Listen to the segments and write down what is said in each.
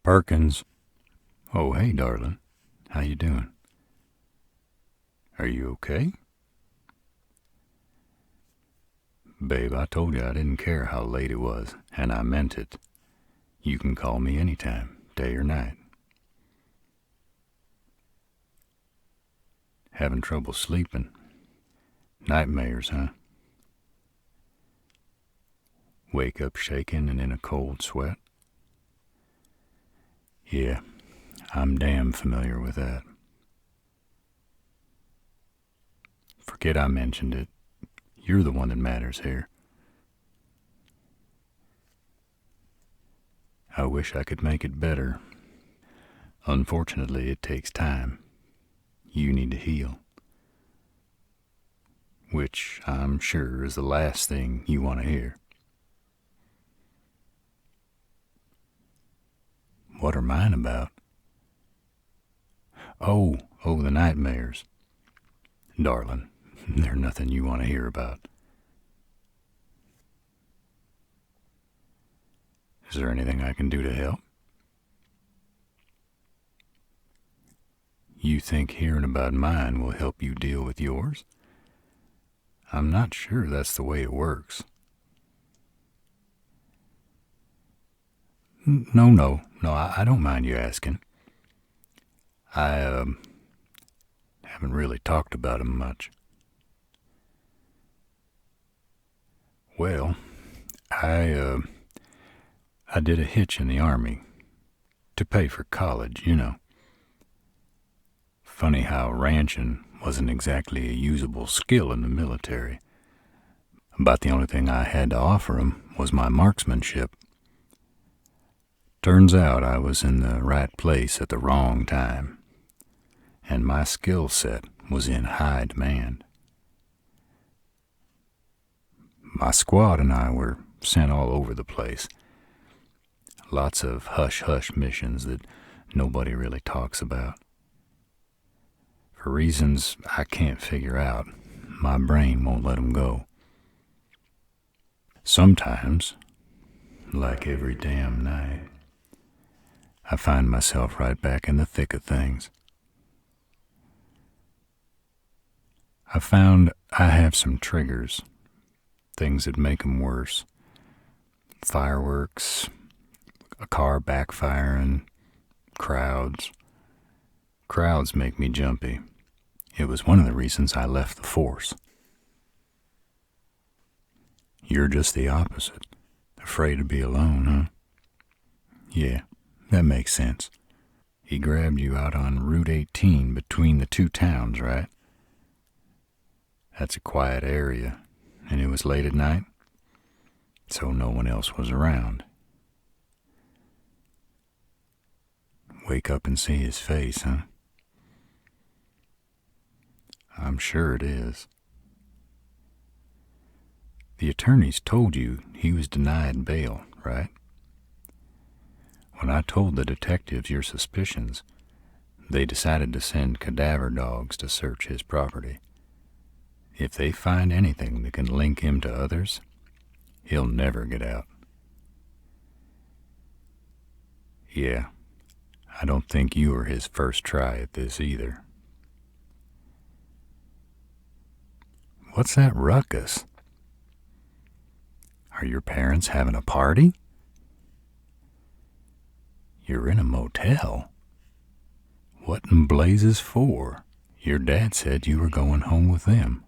Perkins. Oh, hey, darling. How you doing? Are you okay? Babe, I told you I didn't care how late it was, and I meant it. You can call me anytime, day or night. Having trouble sleeping? Nightmares, huh? Wake up shaking and in a cold sweat? Yeah, I'm damn familiar with that. Forget I mentioned it. You're the one that matters here. I wish I could make it better. Unfortunately, it takes time. You need to heal. Which I'm sure is the last thing you want to hear. What are mine about? Oh, the nightmares. Darling, they're nothing you want to hear about. Is there anything I can do to help? You think hearing about mine will help you deal with yours? I'm not sure that's the way it works. No, I don't mind you asking. I haven't really talked about them much. Well, I did a hitch in the Army to pay for college, you know. Funny how ranching wasn't exactly a usable skill in the military. About the only thing I had to offer 'em was my marksmanship. Turns out I was in the right place at the wrong time, and my skill set was in high demand. My squad and I were sent all over the place. Lots of hush-hush missions that nobody really talks about. For reasons I can't figure out, my brain won't let 'em go. Sometimes, like every damn night, I find myself right back in the thick of things. I found I have some triggers, things that make 'em worse. Fireworks, a car backfiring, crowds. Crowds make me jumpy. It was one of the reasons I left the force. You're just the opposite. Afraid to be alone, huh? Yeah, that makes sense. He grabbed you out on Route 18 between the two towns, right? That's a quiet area, and it was late at night, so no one else was around. Wake up and see his face, huh? I'm sure it is. The attorneys told you he was denied bail, right? When I told the detectives your suspicions, they decided to send cadaver dogs to search his property. If they find anything that can link him to others, he'll never get out. Yeah, I don't think you were his first try at this either. What's that ruckus? Are your parents having a party? You're in a motel? What in blazes for? Your dad said you were going home with them.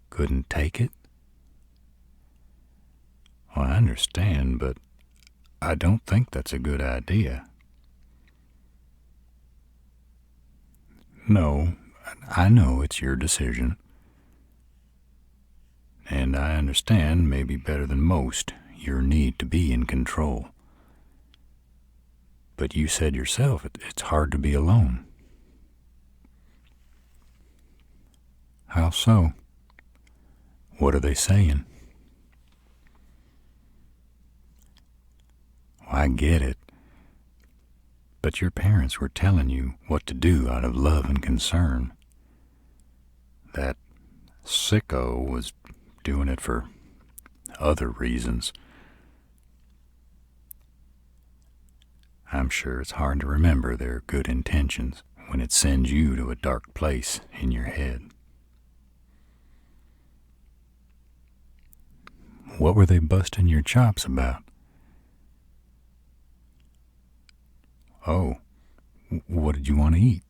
Couldn't take it? Well, I understand, but I don't think that's a good idea. No, I know it's your decision. And I understand, maybe better than most, your need to be in control. But you said yourself it's hard to be alone. How so? What are they saying? I get it. But your parents were telling you what to do out of love and concern. That sicko was doing it for other reasons. I'm sure it's hard to remember their good intentions when it sends you to a dark place in your head. What were they busting your chops about? Oh, what did you want to eat?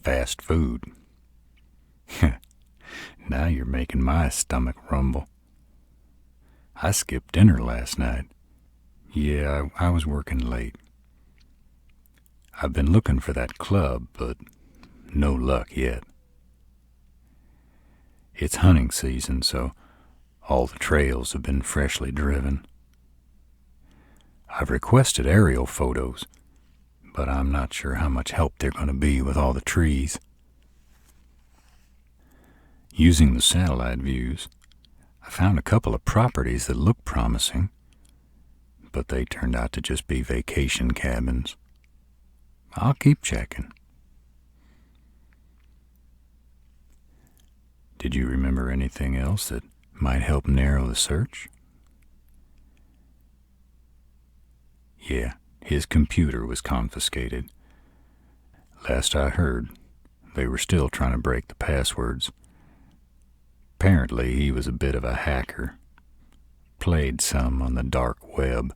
Fast food. Now you're making my stomach rumble. I skipped dinner last night. Yeah, I was working late. I've been looking for that club, but no luck yet. It's hunting season, so all the trails have been freshly driven. I've requested aerial photos, but I'm not sure how much help they're going to be with all the trees. Using the satellite views, I found a couple of properties that looked promising, but they turned out to just be vacation cabins. I'll keep checking. Did you remember anything else that might help narrow the search? Yeah, his computer was confiscated. Last I heard, they were still trying to break the passwords. Apparently, he was a bit of a hacker. Played some on the dark web.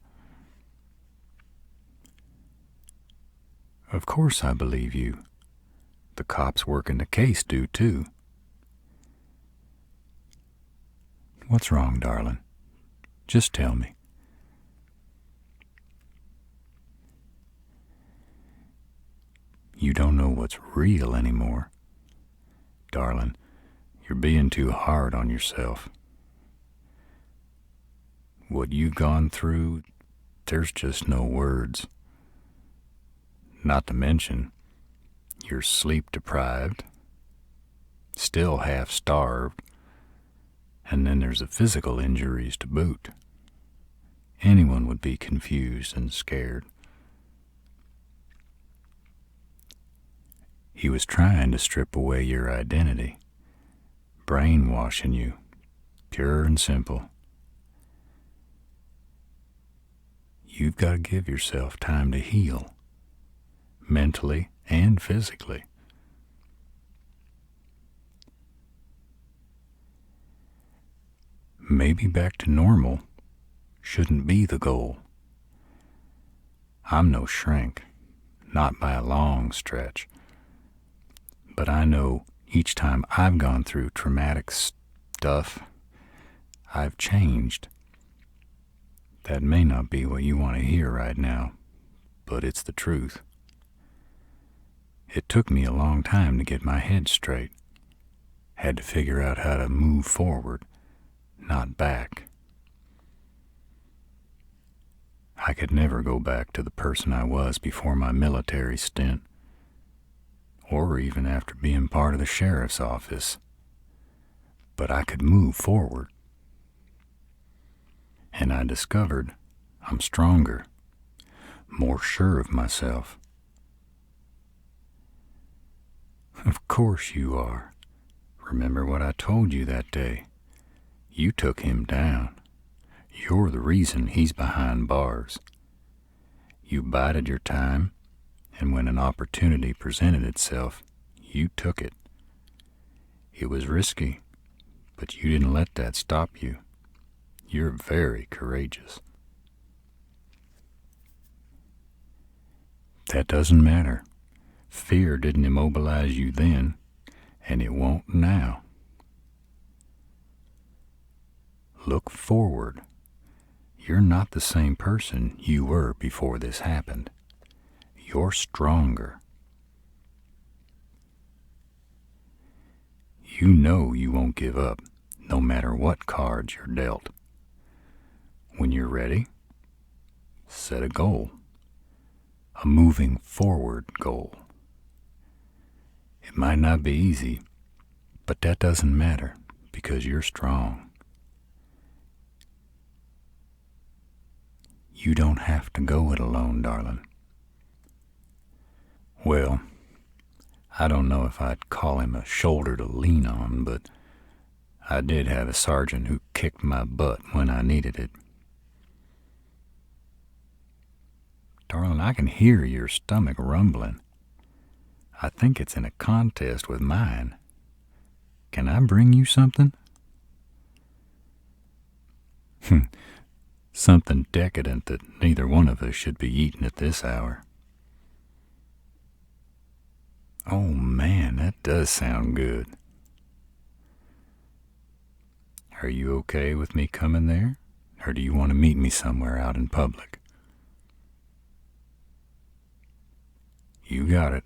Of course I believe you. The cops working the case do too. What's wrong, darling? Just tell me. You don't know what's real anymore. Darling, you're being too hard on yourself. What you've gone through, there's just no words. Not to mention, you're sleep deprived, still half starved, and then there's the physical injuries to boot. Anyone would be confused and scared. He was trying to strip away your identity, brainwashing you, pure and simple. You've got to give yourself time to heal, mentally and physically. Maybe back to normal shouldn't be the goal. I'm no shrink, not by a long stretch. But I know each time I've gone through traumatic stuff, I've changed. That may not be what you want to hear right now, but it's the truth. It took me a long time to get my head straight. Had to figure out how to move forward, not back. I could never go back to the person I was before my military stint, or even after being part of the sheriff's office. But I could move forward. And I discovered I'm stronger, more sure of myself. Of course you are. Remember what I told you that day. You took him down. You're the reason he's behind bars. You bided your time, and when an opportunity presented itself, you took it. It was risky, but you didn't let that stop you. You're very courageous. That doesn't matter. Fear didn't immobilize you then, and it won't now. Look forward. You're not the same person you were before this happened. You're stronger. You know you won't give up, no matter what cards you're dealt. When you're ready, set a goal. A moving forward goal. It might not be easy, but that doesn't matter because you're strong. You don't have to go it alone, darling. Well, I don't know if I'd call him a shoulder to lean on, but I did have a sergeant who kicked my butt when I needed it. Darling, I can hear your stomach rumbling. I think it's in a contest with mine. Can I bring you something? Something decadent that neither one of us should be eating at this hour. Oh man, that does sound good. Are you okay with me coming there? Or do you want to meet me somewhere out in public? You got it.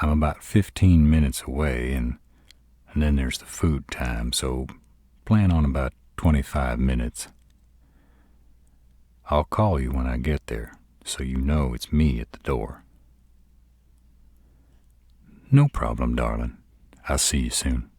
I'm about 15 minutes away, and then there's the food time, so plan on about 25 minutes. I'll call you when I get there, so you know it's me at the door. No problem, darling. I'll see you soon.